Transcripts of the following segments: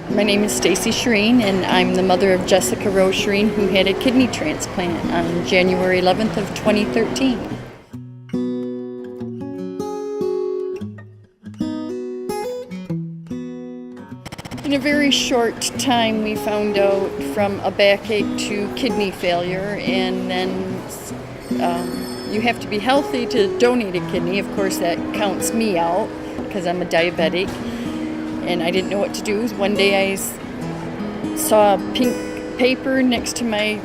My name is Stacey and I'm the mother of Jessica Rose Shireen, who had a kidney transplant on January 11th of 2013. In a very short time, we found out from a backache to kidney failure, and then you have to be healthy to donate a kidney. Of course, that counts me out because I'm a diabetic, and I didn't know what to do. One day I saw a pink paper next to my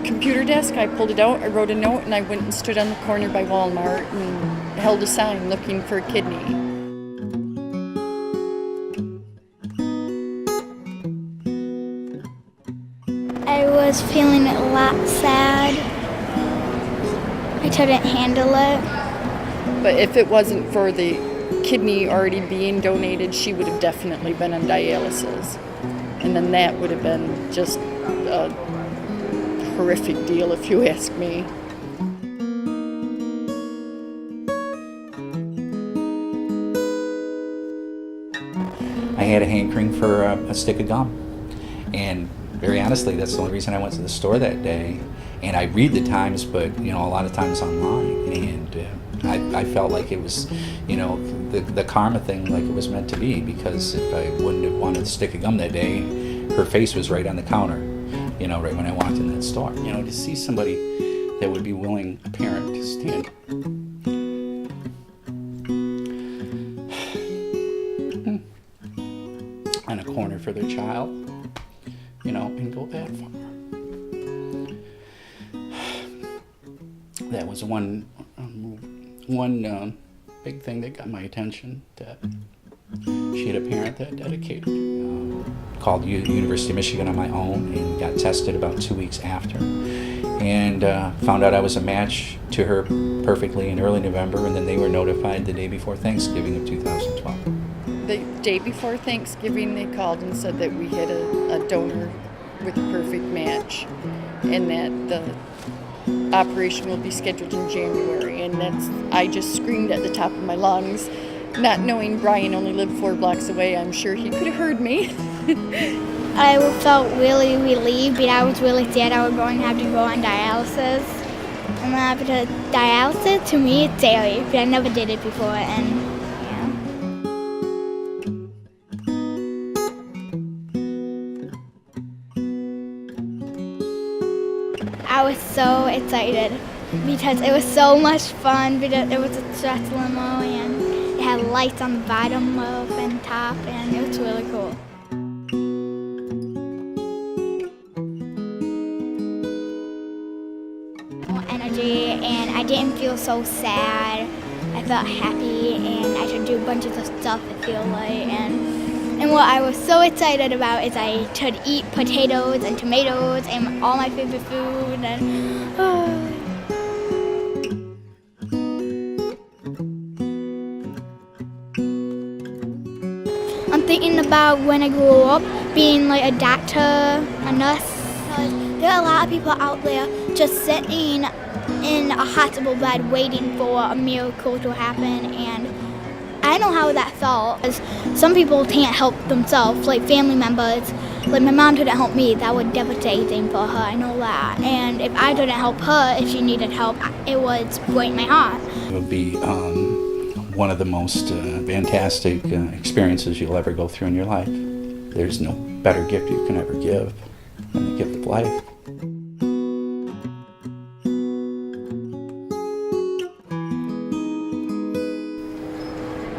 computer desk. I pulled it out, I wrote a note, and I went and stood on the corner by Walmart and held a sign looking for a kidney. I was feeling a lot sad. I couldn't handle it. But if it wasn't for the kidney already being donated, she would have definitely been on dialysis. And then that would have been just a horrific deal, if you ask me. I had a hankering for a stick of gum. And very honestly, that's the only reason I went to the store that day. And I read the Times, but a lot of times online. And I felt like it was, the karma thing, like it was meant to be, because if I wouldn't have wanted a stick of gum that day, her face was right on the counter, right when I walked in that store. To see somebody that would be willing, a parent, to stand on a corner for their child, and go that far. That was one big thing that got my attention, that she had a parent that dedicated. Called University of Michigan on my own and got tested about 2 weeks after, and found out I was a match to her perfectly in early November, and then they were notified the day before Thanksgiving of 2012. The day before Thanksgiving, they called and said that we had a donor with a perfect match, and that the operation will be scheduled in January. And I just screamed at the top of my lungs, not knowing Brian only lived 4 blocks away. I'm sure he could have heard me. I felt really relieved, but I was really sad I was going to have to go on dialysis. And because dialysis, to me, it's daily, but I never did it before, and I was so excited because it was so much fun, because it was a stretch limo and it had lights on the bottom of and top, and it was really cool. More energy, and I didn't feel so sad. I felt happy, and I could do a bunch of stuff, I feel like. And what I was so excited about is I could eat potatoes and tomatoes and all my favorite food. I'm thinking about when I grew up being like a doctor, a nurse. There are a lot of people out there just sitting in a hospital bed waiting for a miracle to happen, and I know how that felt. Some people can't help themselves, like family members. Like my mom couldn't help me. That was devastating for her, I know that. And if I couldn't help her, if she needed help, it would break my heart. It would be one of the most fantastic experiences you'll ever go through in your life. There's no better gift you can ever give than the gift of life.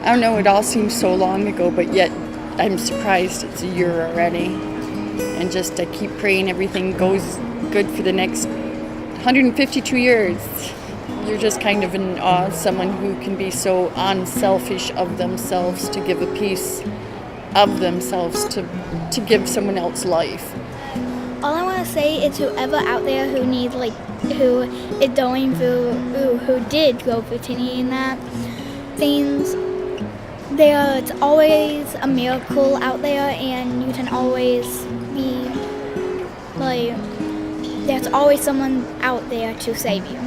I don't know, it all seems so long ago, but yet I'm surprised it's a year already. And just I keep praying everything goes good for the next 152 years. You're just kind of in awe of someone who can be so unselfish of themselves to give a piece of themselves to give someone else life. All I want to say is whoever out there who needs, like, who is going through, who did go through kidney and that, things, there's always a miracle out there, and you can always be, like, there's always someone out there to save you.